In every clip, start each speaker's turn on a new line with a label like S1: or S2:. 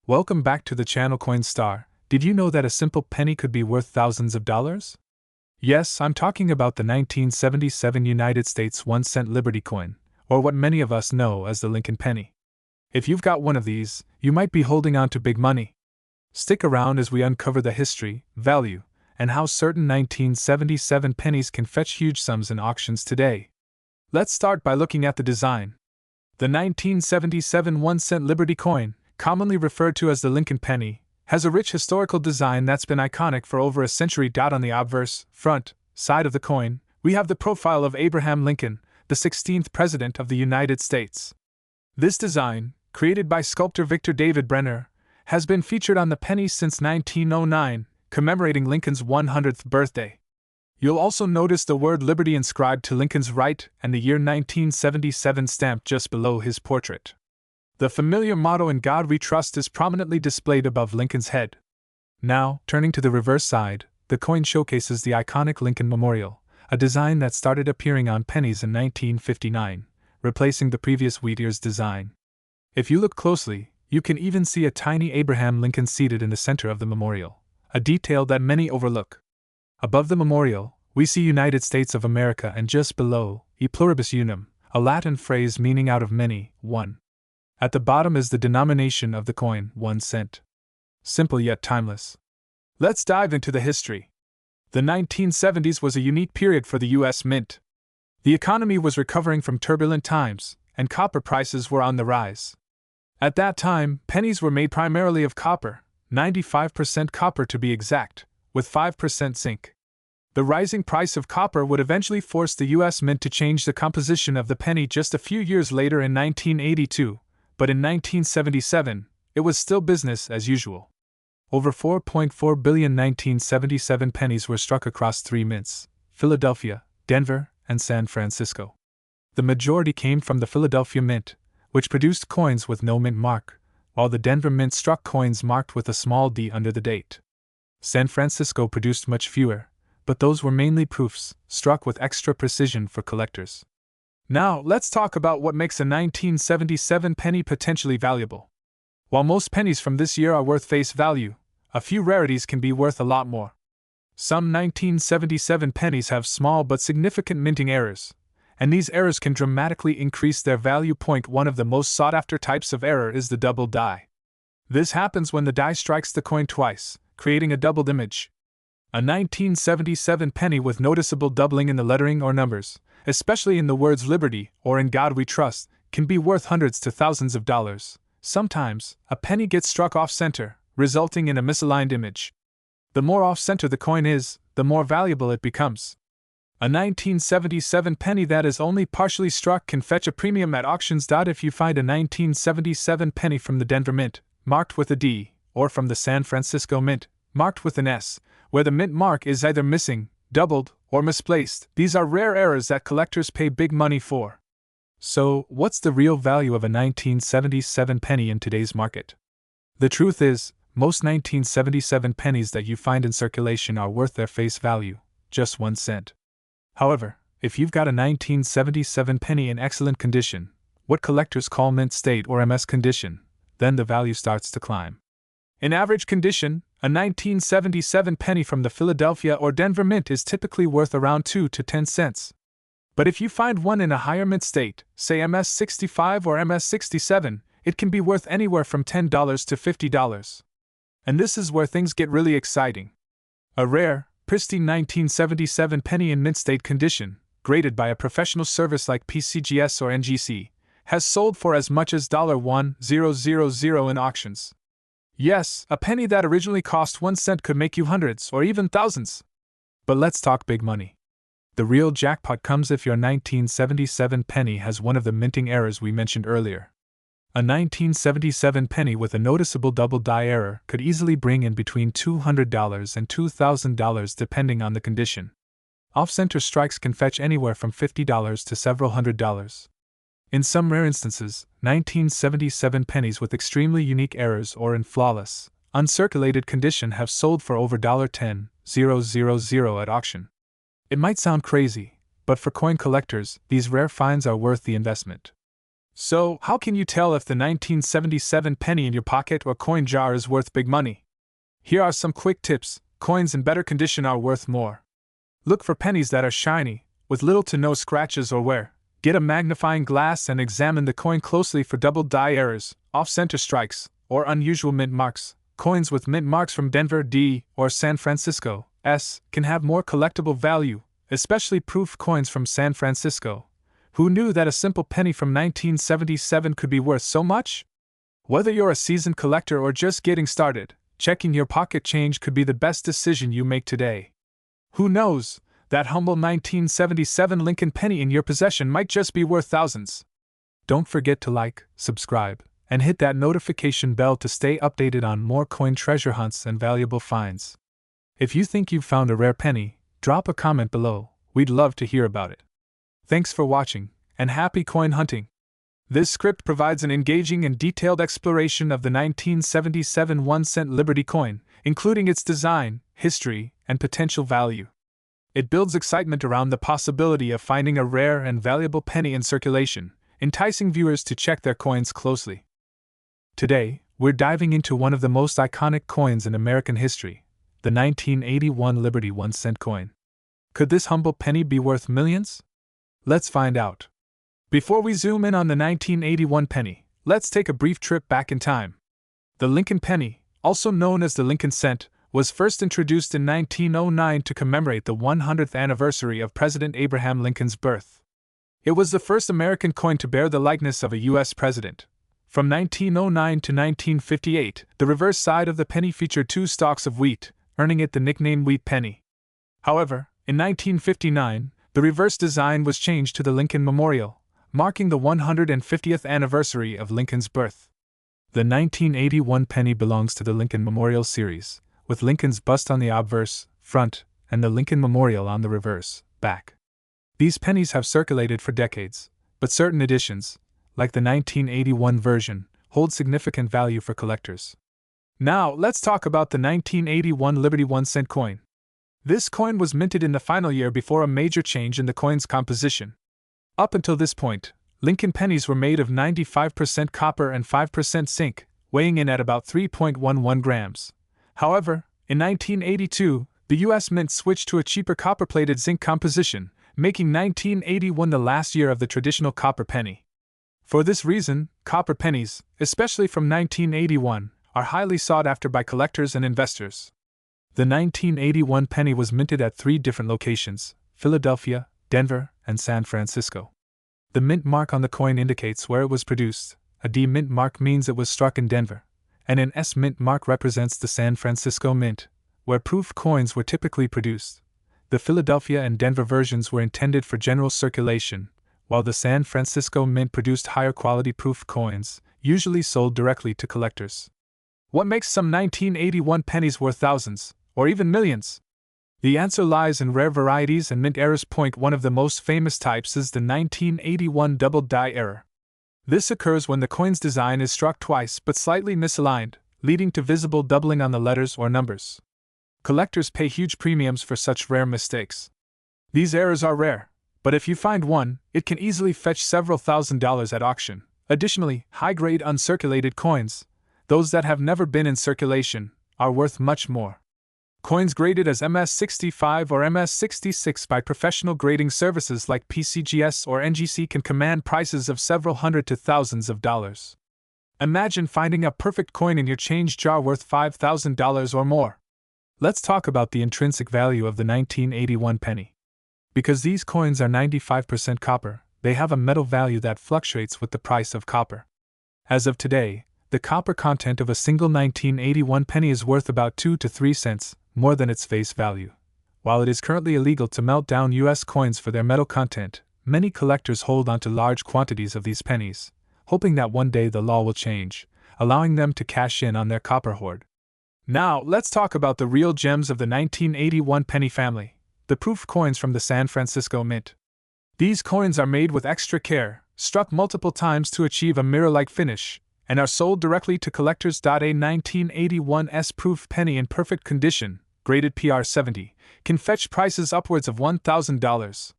S1: Welcome back to the channel Coinstar. Did you know that a simple penny could be worth thousands of dollars? Yes, I'm talking about the 1977 United States 1-cent Liberty coin, or what many of us know as the Lincoln penny. If you've got one of these, you might be holding on to big money. Stick around as we uncover the history, value, and how certain 1977 pennies can fetch huge sums in auctions today. Let's start by looking at the design. The 1977 1-cent Liberty coin, commonly referred to as the Lincoln penny, has a rich historical design that's been iconic for over a century. On the obverse, front, side of the coin, we have the profile of Abraham Lincoln, the 16th President of the United States. This design, created by sculptor Victor David Brenner, has been featured on the penny since 1909, commemorating Lincoln's 100th birthday. You'll also notice the word Liberty inscribed to Lincoln's right and the year 1977 stamped just below his portrait. The familiar motto "In God We Trust" is prominently displayed above Lincoln's head. Now, turning to the reverse side, the coin showcases the iconic Lincoln Memorial, a design that started appearing on pennies in 1959, replacing the previous Whittier's design. If you look closely, you can even see a tiny Abraham Lincoln seated in the center of the memorial, a detail that many overlook. Above the memorial, we see United States of America, and just below, E pluribus unum, a Latin phrase meaning out of many, one. At the bottom is the denomination of the coin, 1 cent. Simple yet timeless. Let's dive into the history. The 1970s was a unique period for the U.S. Mint. The economy was recovering from turbulent times, and copper prices were on the rise. At that time, pennies were made primarily of copper, 95% copper to be exact, with 5% zinc. The rising price of copper would eventually force the U.S. Mint to change the composition of the penny just a few years later in 1982. But in 1977, it was still business as usual. Over 4.4 billion 1977 pennies were struck across 3 mints: Philadelphia, Denver, and San Francisco. The majority came from the Philadelphia Mint, which produced coins with no mint mark, while the Denver Mint struck coins marked with a small d under the date. San Francisco produced much fewer, but those were mainly proofs, struck with extra precision for collectors. Now, let's talk about what makes a 1977 penny potentially valuable. While most pennies from this year are worth face value, a few rarities can be worth a lot more. Some 1977 pennies have small but significant minting errors, and these errors can dramatically increase their value. One of the most sought-after types of error is the double die. This happens when the die strikes the coin twice, creating a doubled image. A 1977 penny with noticeable doubling in the lettering or numbers, especially in the words Liberty or In God We Trust, can be worth hundreds to thousands of dollars. Sometimes, a penny gets struck off-center, resulting in a misaligned image. The more off-center the coin is, the more valuable it becomes. A 1977 penny that is only partially struck can fetch a premium at auctions. If you find a 1977 penny from the Denver Mint, marked with a D, or from the San Francisco Mint, marked with an S, where the mint mark is either missing, doubled, or misplaced, these are rare errors that collectors pay big money for. So, what's the real value of a 1977 penny in today's market? The truth is, most 1977 pennies that you find in circulation are worth their face value, just 1 cent. However, if you've got a 1977 penny in excellent condition, what collectors call mint state or MS condition, then the value starts to climb. In average condition, a 1977 penny from the Philadelphia or Denver Mint is typically worth around 2 to 10 cents. But if you find one in a higher mint state, say MS 65 or MS 67, it can be worth anywhere from $10 to $50. And this is where things get really exciting. A rare, pristine 1977 penny in mint state condition, graded by a professional service like PCGS or NGC, has sold for as much as $1,000 in auctions. Yes, a penny that originally cost 1 cent could make you hundreds or even thousands. But let's talk big money. The real jackpot comes if your 1977 penny has one of the minting errors we mentioned earlier. A 1977 penny with a noticeable double die error could easily bring in between $200 and $2,000 depending on the condition. Off-center strikes can fetch anywhere from $50 to several $100s. In some rare instances, 1977 pennies with extremely unique errors or in flawless, uncirculated condition have sold for over $10,000 at auction. It might sound crazy, but for coin collectors, these rare finds are worth the investment. So, how can you tell if the 1977 penny in your pocket or coin jar is worth big money? Here are some quick tips. Coins in better condition are worth more. Look for pennies that are shiny, with little to no scratches or wear. Get a magnifying glass and examine the coin closely for double die errors, off-center strikes, or unusual mint marks. Coins with mint marks from Denver, D, or San Francisco, S, can have more collectible value, especially proof coins from San Francisco. Who knew that a simple penny from 1977 could be worth so much? Whether you're a seasoned collector or just getting started, checking your pocket change could be the best decision you make today. Who knows, that humble 1977 Lincoln penny in your possession might just be worth thousands. Don't forget to like, subscribe, and hit that notification bell to stay updated on more coin treasure hunts and valuable finds. If you think you've found a rare penny, drop a comment below. We'd love to hear about it. Thanks for watching, and happy coin hunting! This script provides an engaging and detailed exploration of the 1977 1-cent Liberty coin, including its design, history, and potential value. It builds excitement around the possibility of finding a rare and valuable penny in circulation, enticing viewers to check their coins closely. Today, we're diving into one of the most iconic coins in American history, the 1981 Liberty 1-cent coin. Could this humble penny be worth millions? Let's find out. Before we zoom in on the 1981 penny, let's take a brief trip back in time. The Lincoln penny, also known as the Lincoln cent, was first introduced in 1909 to commemorate the 100th anniversary of President Abraham Lincoln's birth. It was the first American coin to bear the likeness of a U.S. president. From 1909 to 1958, the reverse side of the penny featured 2 stalks of wheat, earning it the nickname Wheat Penny. However, in 1959, the reverse design was changed to the Lincoln Memorial, marking the 150th anniversary of Lincoln's birth. The 1981 penny belongs to the Lincoln Memorial series, with Lincoln's bust on the obverse, front, and the Lincoln Memorial on the reverse, back. These pennies have circulated for decades, but certain editions, like the 1981 version, hold significant value for collectors. Now, let's talk about the 1981 Liberty 1-cent coin. This coin was minted in the final year before a major change in the coin's composition. Up until this point, Lincoln pennies were made of 95% copper and 5% zinc, weighing in at about 3.11 grams. However, in 1982, the U.S. Mint switched to a cheaper copper-plated zinc composition, making 1981 the last year of the traditional copper penny. For this reason, copper pennies, especially from 1981, are highly sought after by collectors and investors. The 1981 penny was minted at 3 different locations: Philadelphia, Denver, and San Francisco. The mint mark on the coin indicates where it was produced. A D mint mark means it was struck in Denver, and an S mint mark represents the San Francisco Mint, where proof coins were typically produced. The Philadelphia and Denver versions were intended for general circulation, while the San Francisco Mint produced higher quality proof coins, usually sold directly to collectors. What makes some 1981 pennies worth thousands, or even millions? The answer lies in rare varieties and mint errors. One of the most famous types is the 1981 double die error. This occurs when the coin's design is struck twice but slightly misaligned, leading to visible doubling on the letters or numbers. Collectors pay huge premiums for such rare mistakes. These errors are rare, but if you find one, it can easily fetch several $1,000s at auction. Additionally, high-grade uncirculated coins, those that have never been in circulation, are worth much more. Coins graded as MS-65 or MS-66 by professional grading services like PCGS or NGC can command prices of several hundred to thousands of dollars. Imagine finding a perfect coin in your change jar worth $5,000 or more. Let's talk about the intrinsic value of the 1981 penny. Because these coins are 95% copper, they have a metal value that fluctuates with the price of copper. As of today, the copper content of a single 1981 penny is worth about 2 to 3 cents more than its face value. While it is currently illegal to melt down U.S. coins for their metal content, many collectors hold onto large quantities of these pennies, hoping that one day the law will change, allowing them to cash in on their copper hoard. Now, let's talk about the real gems of the 1981 penny family, the proof coins from the San Francisco Mint. These coins are made with extra care, struck multiple times to achieve a mirror-like finish, and are sold directly to collectors. A 1981 S-proof penny in perfect condition, graded PR70, can fetch prices upwards of $1,000.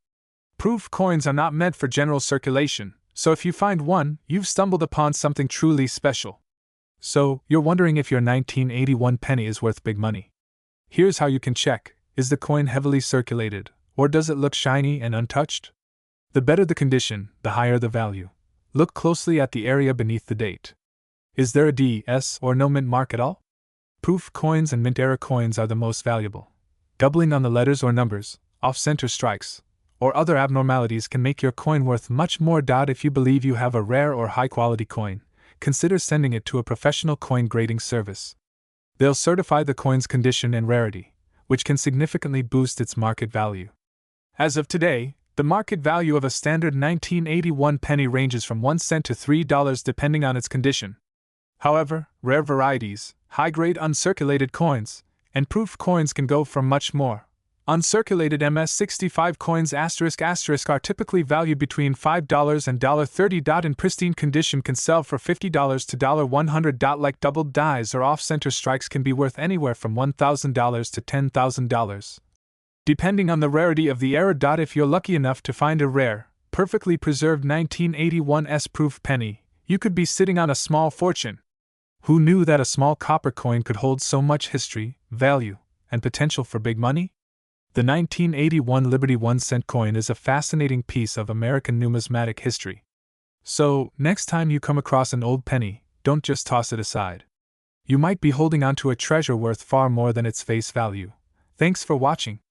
S1: Proof coins are not meant for general circulation, So if you find one, you've stumbled upon something truly special. So, you're wondering if your 1981 penny is worth big money. Here's how you can check: is the coin heavily circulated, or does it look shiny and untouched? The better the condition, the higher the value. Look closely at the area beneath the date. Is there a D, S, or no mint mark at all? Proof coins and mint era coins are the most valuable. Doubling on the letters or numbers, off-center strikes, or other abnormalities can make your coin worth much more. If you believe you have a rare or high-quality coin, consider sending it to a professional coin grading service. They'll certify the coin's condition and rarity, which can significantly boost its market value. As of today, the market value of a standard 1981 penny ranges from 1 cent to $3 depending on its condition. However, rare varieties, high-grade uncirculated coins, and proof coins can go for much more. Uncirculated MS-65 coins *** are typically valued between $5 and $30. In pristine condition can sell for $50 to $100. Like doubled dies or off-center strikes can be worth anywhere from $1,000 to $10,000. Depending on the rarity of the era. If you're lucky enough to find a rare, perfectly preserved 1981 S-proof penny, you could be sitting on a small fortune. Who knew that a small copper coin could hold so much history, value, and potential for big money? The 1981 Liberty 1-cent coin is a fascinating piece of American numismatic history. So, next time you come across an old penny, don't just toss it aside. You might be holding onto a treasure worth far more than its face value. Thanks for watching.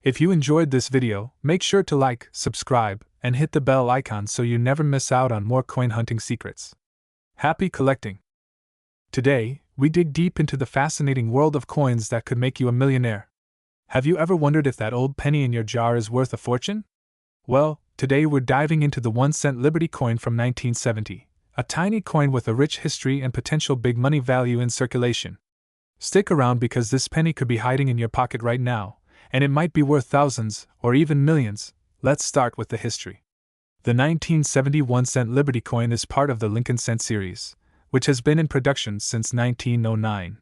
S1: If you enjoyed this video, make sure to like, subscribe, and hit the bell icon so you never miss out on more coin hunting secrets. Happy collecting! Today, we dig deep into the fascinating world of coins that could make you a millionaire. Have you ever wondered if that old penny in your jar is worth a fortune? Well, today we're diving into the 1-cent Liberty coin from 1970, a tiny coin with a rich history and potential big money value in circulation. Stick around because this penny could be hiding in your pocket right now, and it might be worth thousands, or even millions. Let's start with the history. The 1970 1-cent Liberty coin is part of the Lincoln Cent series, which has been in production since 1909.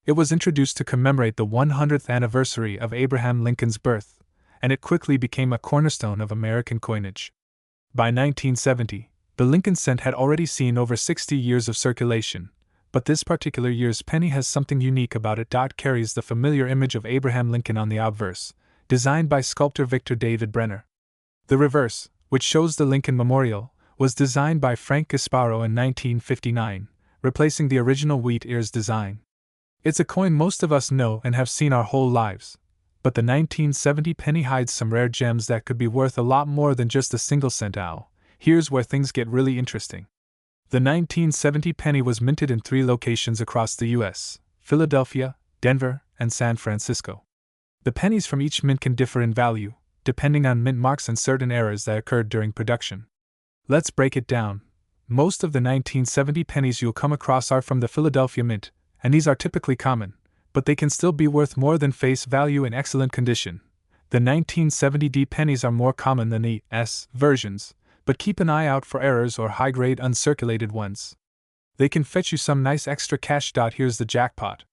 S1: It was introduced to commemorate the 100th anniversary of Abraham Lincoln's birth, and it quickly became a cornerstone of American coinage. By 1970, the Lincoln Cent had already seen over 60 years of circulation, but this particular year's penny has something unique about it. Carries the familiar image of Abraham Lincoln on the obverse, designed by sculptor Victor David Brenner. The reverse, which shows the Lincoln Memorial, was designed by Frank Gasparo in 1959, replacing the original wheat ears design. It's a coin most of us know and have seen our whole lives, but the 1970 penny hides some rare gems that could be worth a lot more than just a single cent. Here's where things get really interesting. The 1970 penny was minted in 3 locations across the U.S., Philadelphia, Denver, and San Francisco. The pennies from each mint can differ in value, depending on mint marks and certain errors that occurred during production. Let's break it down. Most of the 1970 pennies you'll come across are from the Philadelphia Mint, and these are typically common, but they can still be worth more than face value in excellent condition. The 1970D pennies are more common than the S versions, but keep an eye out for errors or high-grade uncirculated ones. They can fetch you some nice extra cash. Here's the jackpot.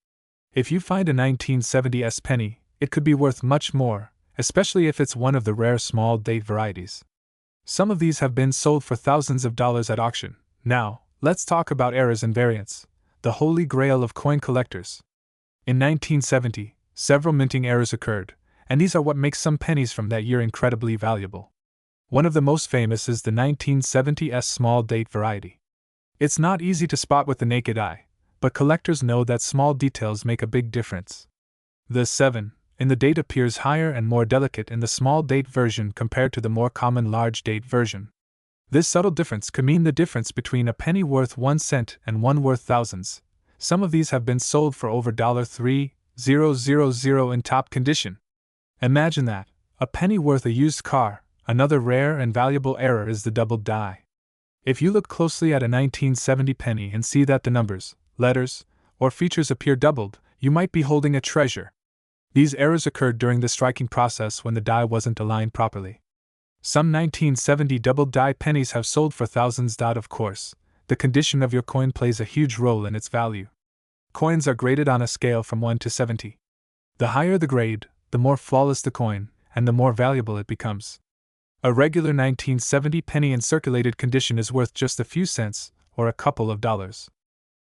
S1: If you find a 1970S penny, it could be worth much more, especially if it's one of the rare small date varieties. Some of these have been sold for thousands of dollars at auction. Now, let's talk about errors and variants, the holy grail of coin collectors. In 1970, several minting errors occurred, and these are what makes some pennies from that year incredibly valuable. One of the most famous is the 1970S small date variety. It's not easy to spot with the naked eye, but collectors know that small details make a big difference. The 7 in the date appears higher and more delicate in the small date version compared to the more common large date version. This subtle difference could mean the difference between a penny worth 1 cent and one worth thousands. Some of these have been sold for over $3,000 in top condition. Imagine that, a penny worth a used car. Another rare and valuable error is the doubled die. If you look closely at a 1970 penny and see that the numbers, letters, or features appear doubled, you might be holding a treasure. These errors occurred during the striking process when the die wasn't aligned properly. Some 1970 double die pennies have sold for thousands. Of course, the condition of your coin plays a huge role in its value. Coins are graded on a scale from 1 to 70. The higher the grade, the more flawless the coin, and the more valuable it becomes. A regular 1970 penny in circulated condition is worth just a few cents, or a couple of dollars.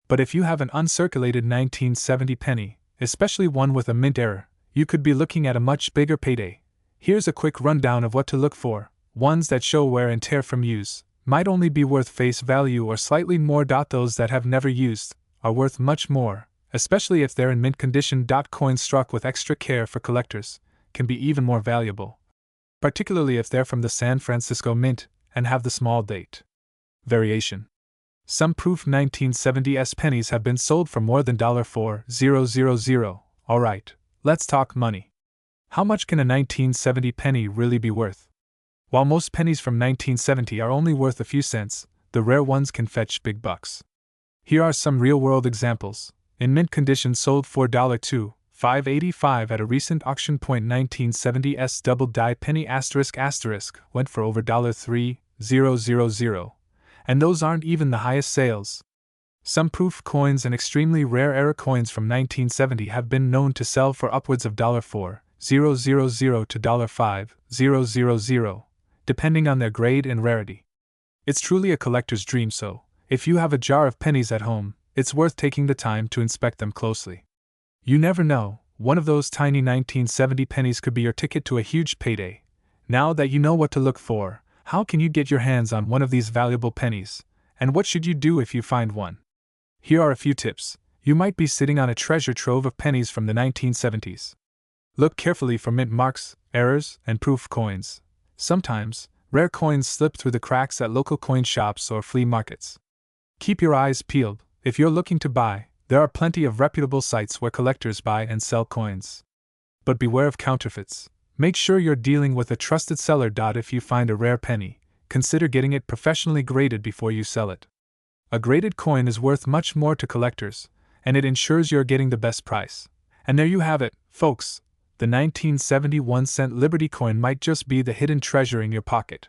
S1: But if you have an uncirculated 1970 penny, especially one with a mint error, you could be looking at a much bigger payday. Here's a quick rundown of what to look for. Ones that show wear and tear from use might only be worth face value or slightly more. Those that have never used are worth much more, especially if they're in mint condition. Coins struck with extra care for collectors can be even more valuable, particularly if they're from the San Francisco Mint and have the small date variation. Some proof 1970s pennies have been sold for more than $4,000. Alright, let's talk money. How much can a 1970 penny really be worth? While most pennies from 1970 are only worth a few cents, the rare ones can fetch big bucks. Here are some real-world examples. In mint condition sold for $2,585 at a recent auction. 1970s double die penny * went for over $3,000, and those aren't even the highest sales. Some proof coins and extremely rare error coins from 1970 have been known to sell for upwards of $4,000 to $5,000, depending on their grade and rarity. It's truly a collector's dream, so if you have a jar of pennies at home, it's worth taking the time to inspect them closely. You never know, one of those tiny 1970 pennies could be your ticket to a huge payday. Now that you know what to look for, how can you get your hands on one of these valuable pennies, and what should you do if you find one? Here are a few tips. You might be sitting on a treasure trove of pennies from the 1970s. Look carefully for mint marks, errors, and proof coins. Sometimes, rare coins slip through the cracks at local coin shops or flea markets. Keep your eyes peeled. If you're looking to buy, there are plenty of reputable sites where collectors buy and sell coins. But beware of counterfeits. Make sure you're dealing with a trusted seller. If you find a rare penny, consider getting it professionally graded before you sell it. A graded coin is worth much more to collectors, and it ensures you're getting the best price. And there you have it, folks. The 1971-cent Liberty coin might just be the hidden treasure in your pocket.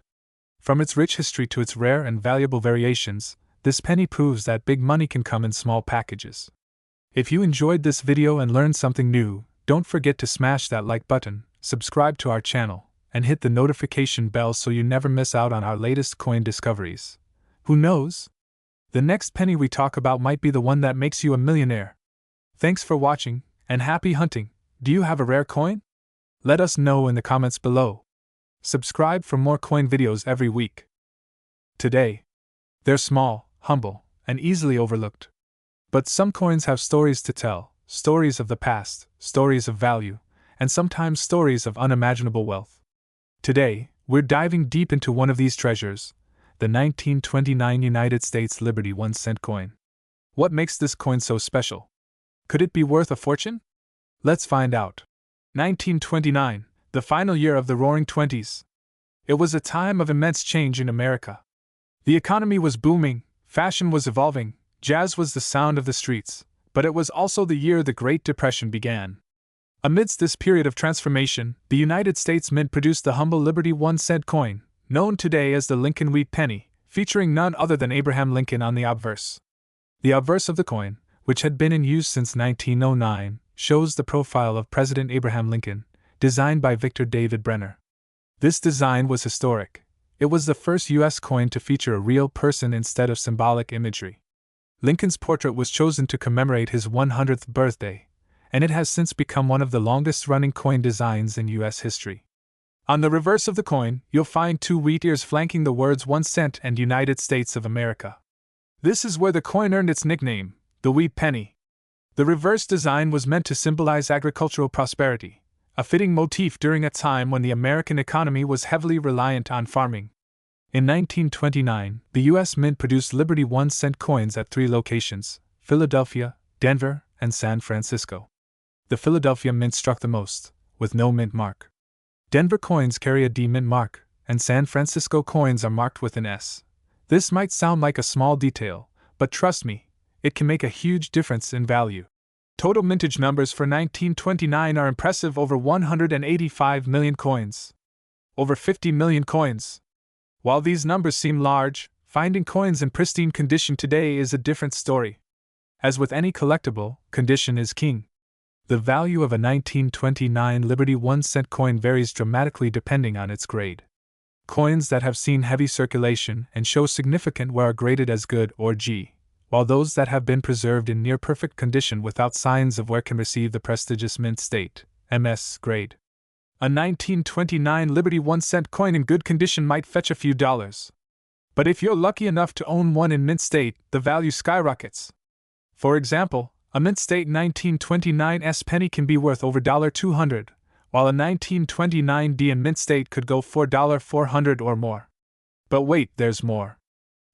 S1: From its rich history to its rare and valuable variations, this penny proves that big money can come in small packages. If you enjoyed this video and learned something new, don't forget to smash that like button, subscribe to our channel, and hit the notification bell so you never miss out on our latest coin discoveries. Who knows? The next penny we talk about might be the one that makes you a millionaire. Thanks for watching, and happy hunting! Do you have a rare coin? Let us know in the comments below. Subscribe for more coin videos every week. Today, they're small, humble, and easily overlooked. But some coins have stories to tell, stories of the past, stories of value, and sometimes stories of unimaginable wealth. Today, we're diving deep into one of these treasures, the 1929 United States Liberty 1-cent coin. What makes this coin so special? Could it be worth a fortune? Let's find out. 1929, the final year of the Roaring Twenties. It was a time of immense change in America. The economy was booming, fashion was evolving, jazz was the sound of the streets, but it was also the year the Great Depression began. Amidst this period of transformation, the United States Mint produced the humble Liberty 1-cent coin, known today as the Lincoln Wheat Penny, featuring none other than Abraham Lincoln on the obverse. The obverse of the coin, which had been in use since 1909, shows the profile of President Abraham Lincoln, designed by Victor David Brenner. This design was historic. It was the first U.S. coin to feature a real person instead of symbolic imagery. Lincoln's portrait was chosen to commemorate his 100th birthday, and it has since become one of the longest-running coin designs in U.S. history. On the reverse of the coin, you'll find two wheat ears flanking the words 1 cent and United States of America. This is where the coin earned its nickname, the Wheat Penny. The reverse design was meant to symbolize agricultural prosperity, a fitting motif during a time when the American economy was heavily reliant on farming. In 1929, the U.S. Mint produced Liberty 1-cent coins at 3 locations: Philadelphia, Denver, and San Francisco. The Philadelphia Mint struck the most, with no mint mark. Denver coins carry a D mint mark, and San Francisco coins are marked with an S. This might sound like a small detail, but trust me, it can make a huge difference in value. Total mintage numbers for 1929 are impressive: over 185 million coins. Over 50 million coins. While these numbers seem large, finding coins in pristine condition today is a different story. As with any collectible, condition is king. The value of a 1929 Liberty 1-cent coin varies dramatically depending on its grade. Coins that have seen heavy circulation and show significant wear are graded as good or G, while those that have been preserved in near-perfect condition without signs of wear can receive the prestigious mint state, MS, grade. A 1929 Liberty 1-cent coin in good condition might fetch a few dollars. But if you're lucky enough to own one in mint state, the value skyrockets. For example, a mint state 1929 penny can be worth over $200, while a 1929 D in mint state could go for $400 or more. But wait, there's more.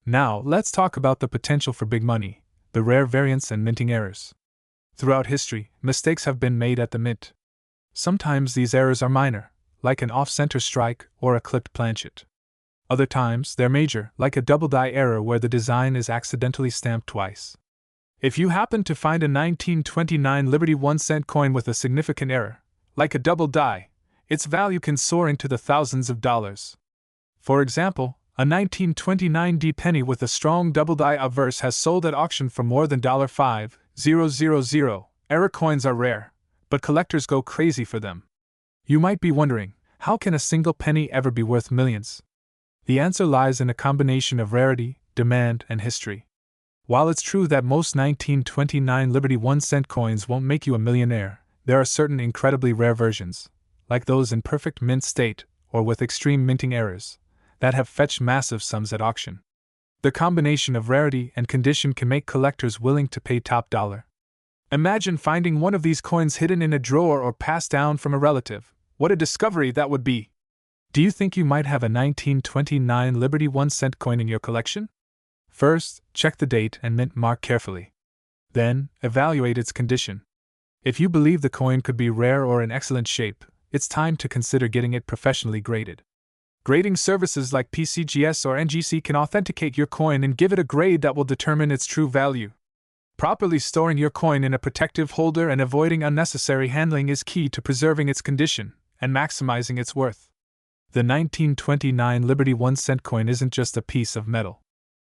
S1: Now, let's talk about the potential for big money, the rare variants and minting errors. Throughout history, mistakes have been made at the mint. Sometimes these errors are minor, like an off-center strike or a clipped planchet. Other times, they're major, like a double die error where the design is accidentally stamped twice. If you happen to find a 1929 Liberty 1-cent coin with a significant error, like a double die, its value can soar into the thousands of dollars. For example, a 1929 D penny with a strong double die obverse has sold at auction for more than $5,000. Error coins are rare, but collectors go crazy for them. You might be wondering, how can a single penny ever be worth millions? The answer lies in a combination of rarity, demand, and history. While it's true that most 1929 Liberty 1-cent coins won't make you a millionaire, there are certain incredibly rare versions, like those in perfect mint state or with extreme minting errors, that have fetched massive sums at auction. The combination of rarity and condition can make collectors willing to pay top dollar. Imagine finding one of these coins hidden in a drawer or passed down from a relative. What a discovery that would be! Do you think you might have a 1929 Liberty 1-cent coin in your collection? First, check the date and mint mark carefully. Then, evaluate its condition. If you believe the coin could be rare or in excellent shape, it's time to consider getting it professionally graded. Grading services like PCGS or NGC can authenticate your coin and give it a grade that will determine its true value. Properly storing your coin in a protective holder and avoiding unnecessary handling is key to preserving its condition and maximizing its worth. The 1929 Liberty 1-cent coin isn't just a piece of metal.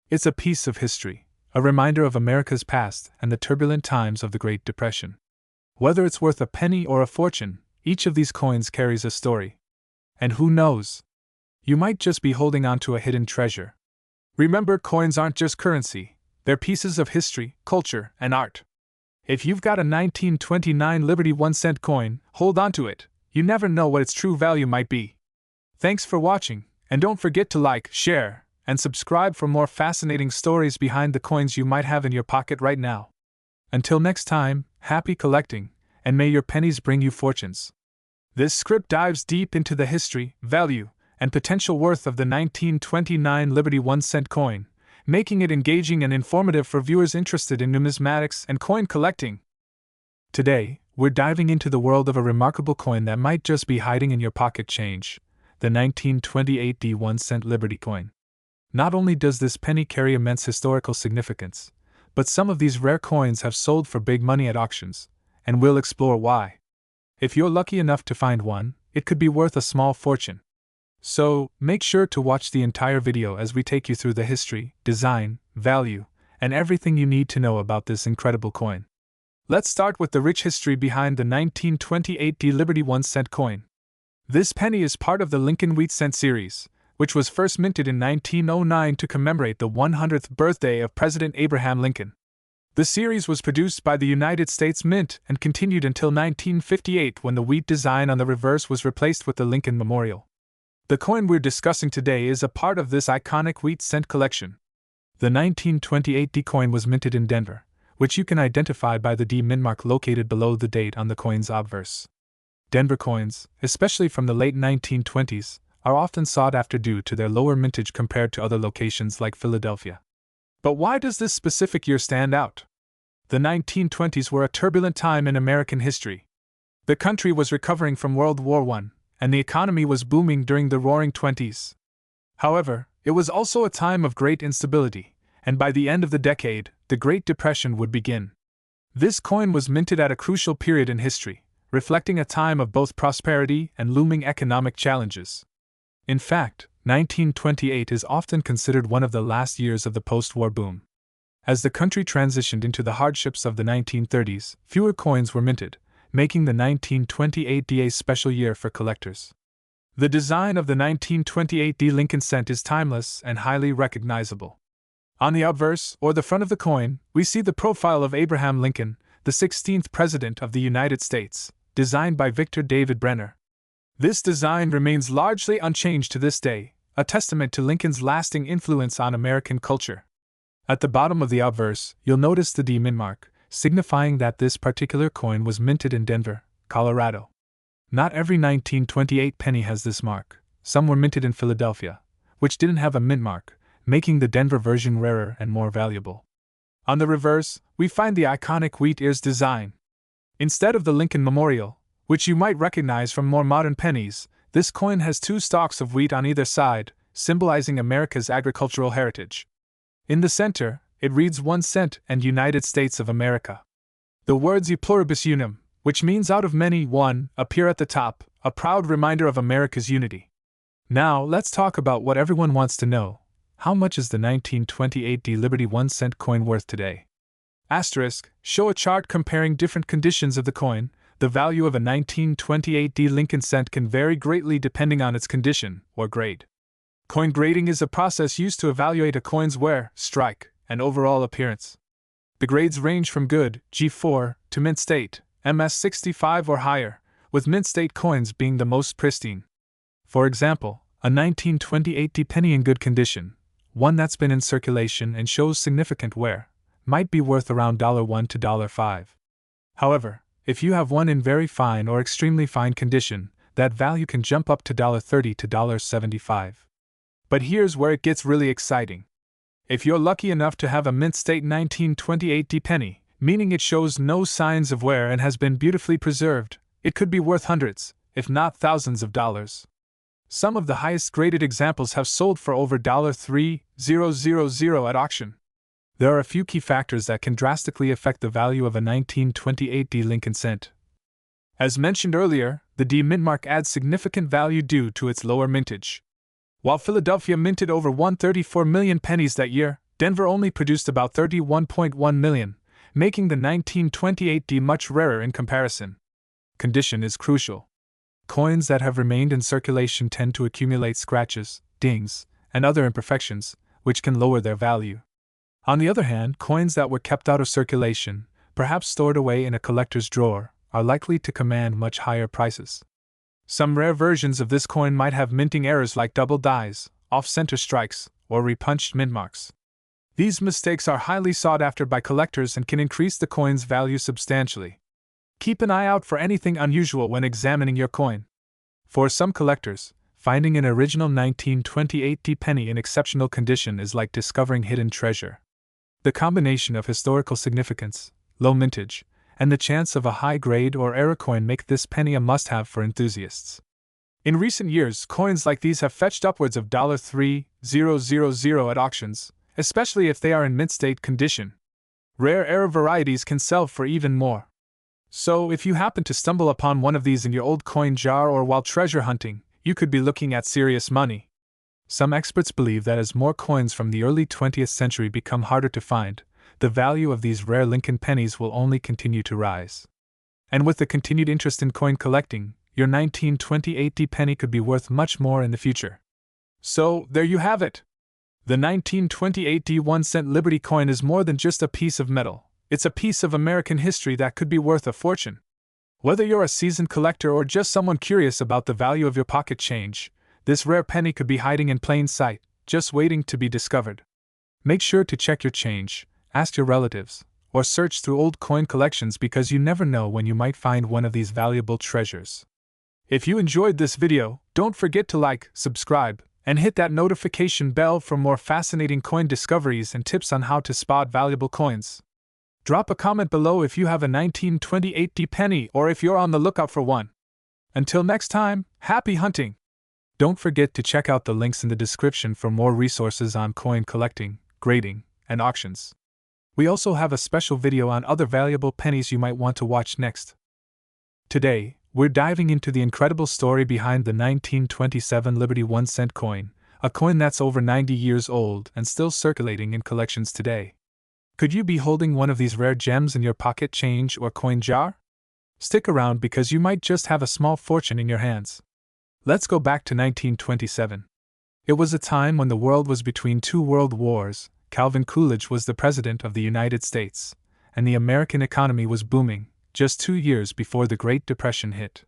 S1: It's a piece of history, a reminder of America's past and the turbulent times of the Great Depression. Whether it's worth a penny or a fortune, each of these coins carries a story. And who knows? You might just be holding on to a hidden treasure. Remember, coins aren't just currency, they're pieces of history, culture, and art. If you've got a 1929 Liberty 1-cent coin, hold on to it. You never know what its true value might be. Thanks for watching, and don't forget to like, share, and subscribe for more fascinating stories behind the coins you might have in your pocket right now. Until next time, happy collecting, and may your pennies bring you fortunes. This script dives deep into the history, value, and potential worth of the 1929 Liberty 1-cent coin, making it engaging and informative for viewers interested in numismatics and coin collecting. Today, we're diving into the world of a remarkable coin that might just be hiding in your pocket change, the 1928 D 1-cent Liberty coin. Not only does this penny carry immense historical significance, but some of these rare coins have sold for big money at auctions, and we'll explore why. If you're lucky enough to find one, it could be worth a small fortune. So, make sure to watch the entire video as we take you through the history, design, value, and everything you need to know about this incredible coin. Let's start with the rich history behind the 1928 D Liberty 1-cent coin. This penny is part of the Lincoln Wheat Cent series, which was first minted in 1909 to commemorate the 100th birthday of President Abraham Lincoln. The series was produced by the United States Mint and continued until 1958 when the wheat design on the reverse was replaced with the Lincoln Memorial. The coin we're discussing today is a part of this iconic wheat cent collection. The 1928 D coin was minted in Denver, which you can identify by the D mint mark located below the date on the coin's obverse. Denver coins, especially from the late 1920s, are often sought after due to their lower mintage compared to other locations like Philadelphia. But why does this specific year stand out? The 1920s were a turbulent time in American history. The country was recovering from World War I, and the economy was booming during the Roaring Twenties. However, it was also a time of great instability, and by the end of the decade, the Great Depression would begin. This coin was minted at a crucial period in history, reflecting a time of both prosperity and looming economic challenges. In fact, 1928 is often considered one of the last years of the post-war boom. As the country transitioned into the hardships of the 1930s, fewer coins were minted, making the 1928 D a special year for collectors. The design of the 1928 Lincoln cent is timeless and highly recognizable. On the obverse, or the front of the coin, we see the profile of Abraham Lincoln, the 16th President of the United States, designed by Victor David Brenner. This design remains largely unchanged to this day, a testament to Lincoln's lasting influence on American culture. At the bottom of the obverse, you'll notice the D mint mark, signifying that this particular coin was minted in Denver, Colorado. Not every 1928 penny has this mark. Some were minted in Philadelphia, which didn't have a mint mark, making the Denver version rarer and more valuable. On the reverse, we find the iconic wheat ears design. Instead of the Lincoln Memorial, which you might recognize from more modern pennies, this coin has two stalks of wheat on either side, symbolizing America's agricultural heritage. In the center, it reads 1 cent and United States of America. The words e pluribus unum, which means out of many, one, appear at the top, a proud reminder of America's unity. Now, let's talk about what everyone wants to know. How much is the 1928 Liberty 1 cent coin worth today? Asterisk, show a chart comparing different conditions of the coin. The value of a 1928 Lincoln cent can vary greatly depending on its condition, or grade. Coin grading is a process used to evaluate a coin's wear, strike, and overall appearance. The grades range from good, G4, to mint state, MS65 or higher, with mint state coins being the most pristine. For example, a 1928 penny in good condition, one that's been in circulation and shows significant wear, might be worth around $1 to $5. However, if you have one in very fine or extremely fine condition, that value can jump up to $30 to $75. But here's where it gets really exciting. If you're lucky enough to have a mint state 1928 penny, meaning it shows no signs of wear and has been beautifully preserved, it could be worth hundreds, if not thousands of dollars. Some of the highest graded examples have sold for over $3,000 at auction. There are a few key factors that can drastically affect the value of a 1928 Lincoln cent. As mentioned earlier, the D mint mark adds significant value due to its lower mintage. While Philadelphia minted over 134 million pennies that year, Denver only produced about 31.1 million, making the 1928 D much rarer in comparison. Condition is crucial. Coins that have remained in circulation tend to accumulate scratches, dings, and other imperfections, which can lower their value. On the other hand, coins that were kept out of circulation, perhaps stored away in a collector's drawer, are likely to command much higher prices. Some rare versions of this coin might have minting errors like double dies, off-center strikes, or repunched mint marks. These mistakes are highly sought after by collectors and can increase the coin's value substantially. Keep an eye out for anything unusual when examining your coin. For some collectors, finding an original 1928 penny in exceptional condition is like discovering hidden treasure. The combination of historical significance, low mintage, and the chance of a high-grade or error coin make this penny a must-have for enthusiasts. In recent years, coins like these have fetched upwards of $3,000 at auctions, especially if they are in mint-state condition. Rare error varieties can sell for even more. So, if you happen to stumble upon one of these in your old coin jar or while treasure hunting, you could be looking at serious money. Some experts believe that as more coins from the early 20th century become harder to find, the value of these rare Lincoln pennies will only continue to rise. And with the continued interest in coin collecting, your 1928 penny could be worth much more in the future. So, there you have it! The 1928 1 cent Liberty coin is more than just a piece of metal, it's a piece of American history that could be worth a fortune. Whether you're a seasoned collector or just someone curious about the value of your pocket change, this rare penny could be hiding in plain sight, just waiting to be discovered. Make sure to check your change, ask your relatives, or search through old coin collections because you never know when you might find one of these valuable treasures. If you enjoyed this video, don't forget to like, subscribe, and hit that notification bell for more fascinating coin discoveries and tips on how to spot valuable coins. Drop a comment below if you have a 1928 penny or if you're on the lookout for one. Until next time, happy hunting! Don't forget to check out the links in the description for more resources on coin collecting, grading, and auctions. We also have a special video on other valuable pennies you might want to watch next. Today, we're diving into the incredible story behind the 1927 Liberty 1 cent coin, a coin that's over 90 years old and still circulating in collections today. Could you be holding one of these rare gems in your pocket change or coin jar? Stick around because you might just have a small fortune in your hands. Let's go back to 1927. It was a time when the world was between two world wars. Calvin Coolidge was the President of the United States, and the American economy was booming, just 2 years before the Great Depression hit.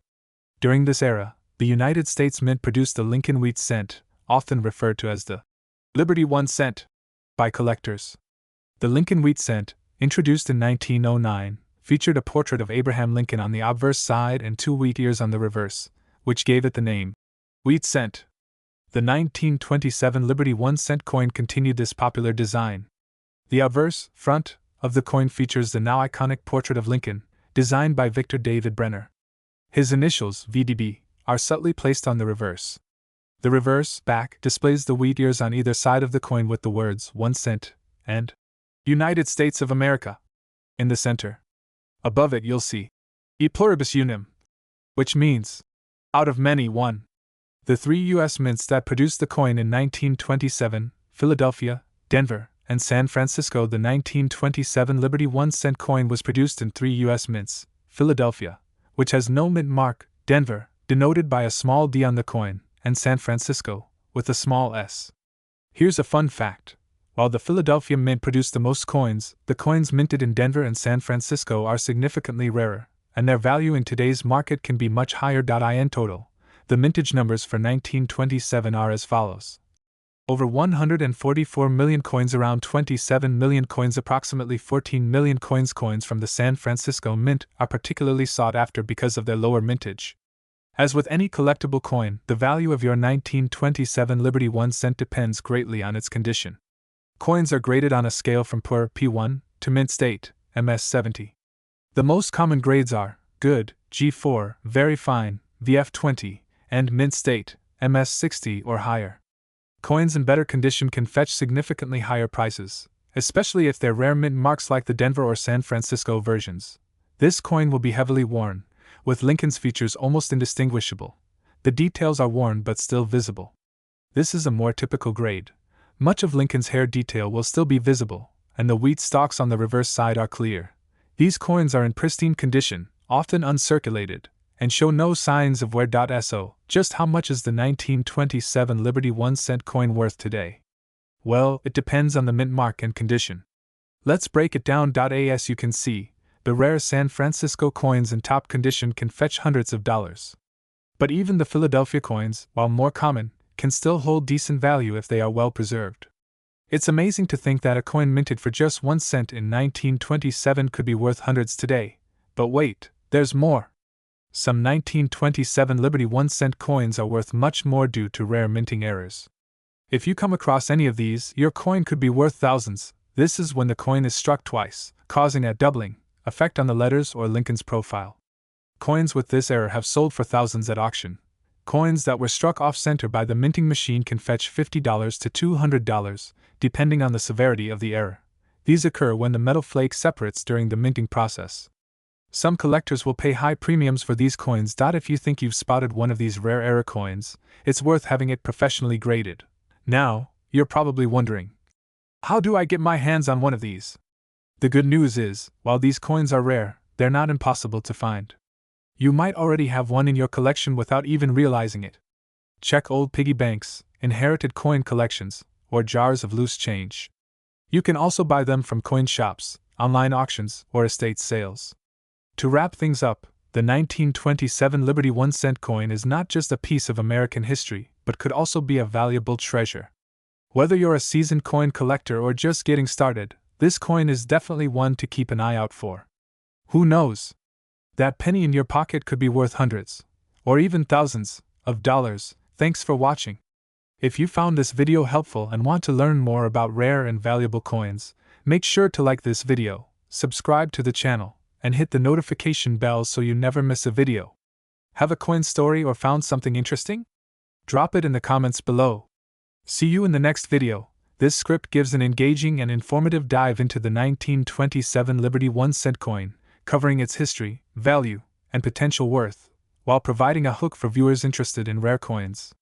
S1: During this era, the United States Mint produced the Lincoln wheat cent, often referred to as the Liberty 1 cent by collectors. The Lincoln wheat cent, introduced in 1909, featured a portrait of Abraham Lincoln on the obverse side and 2 wheat ears on the reverse, which gave it the name wheat cent. The 1927 Liberty 1 cent coin continued this popular design. The obverse front of the coin features the now iconic portrait of Lincoln, designed by Victor David Brenner. His initials, VDB, are subtly placed on the reverse. The reverse back displays the wheat ears on either side of the coin with the words 1 cent and United States of America in the center. Above it you'll see E pluribus unum, which means out of many one. The 3 U.S. mints that produced the coin in 1927, Philadelphia, Denver, and San Francisco. The 1927 Liberty 1 cent coin was produced in 3 U.S. mints, Philadelphia, which has no mint mark, Denver, denoted by a small d on the coin, and San Francisco, with a small s. Here's a fun fact. While the Philadelphia Mint produced the most coins, the coins minted in Denver and San Francisco are significantly rarer, and their value in today's market can be much higher. In total, the mintage numbers for 1927 are as follows. Over 144 million coins, around 27 million coins, approximately 14 million coins. Coins from the San Francisco Mint are particularly sought after because of their lower mintage. As with any collectible coin, the value of your 1927 Liberty 1 cent depends greatly on its condition. Coins are graded on a scale from poor P1 to mint state, MS70. The most common grades are good, G4, very fine, VF20, and mint state, MS60 or higher. Coins in better condition can fetch significantly higher prices, especially if they're rare mint marks like the Denver or San Francisco versions. This coin will be heavily worn, with Lincoln's features almost indistinguishable. The details are worn but still visible. This is a more typical grade. Much of Lincoln's hair detail will still be visible, and the wheat stalks on the reverse side are clear. These coins are in pristine condition, often uncirculated, and show no signs of wear. So, just how much is the 1927 Liberty 1 cent coin worth today? Well, it depends on the mint mark and condition. Let's break it down. As you can see, the rare San Francisco coins in top condition can fetch hundreds of dollars. But even the Philadelphia coins, while more common, can still hold decent value if they are well preserved. It's amazing to think that a coin minted for just 1 cent in 1927 could be worth hundreds today. But wait, there's more. Some 1927 Liberty 1 cent coins are worth much more due to rare minting errors. If you come across any of these, your coin could be worth thousands. This is when the coin is struck twice, causing a doubling effect on the letters or Lincoln's profile. Coins with this error have sold for thousands at auction. Coins that were struck off-center by the minting machine can fetch $50 to $200, depending on the severity of the error. These occur when the metal flake separates during the minting process. Some collectors will pay high premiums for these coins. If you think you've spotted one of these rare error coins, it's worth having it professionally graded. Now, you're probably wondering, how do I get my hands on one of these? The good news is, while these coins are rare, they're not impossible to find. You might already have one in your collection without even realizing it. Check old piggy banks, inherited coin collections, or jars of loose change. You can also buy them from coin shops, online auctions, or estate sales. To wrap things up, the 1927 Liberty 1 cent coin is not just a piece of American history, but could also be a valuable treasure. Whether you're a seasoned coin collector or just getting started, this coin is definitely one to keep an eye out for. Who knows? That penny in your pocket could be worth hundreds, or even thousands, of dollars. Thanks for watching. If you found this video helpful and want to learn more about rare and valuable coins, make sure to like this video, subscribe to the channel, and hit the notification bell so you never miss a video. Have a coin story or found something interesting? Drop it in the comments below. See you in the next video. This script gives an engaging and informative dive into the 1927 Liberty 1 cent coin, covering its history, value, and potential worth, while providing a hook for viewers interested in rare coins.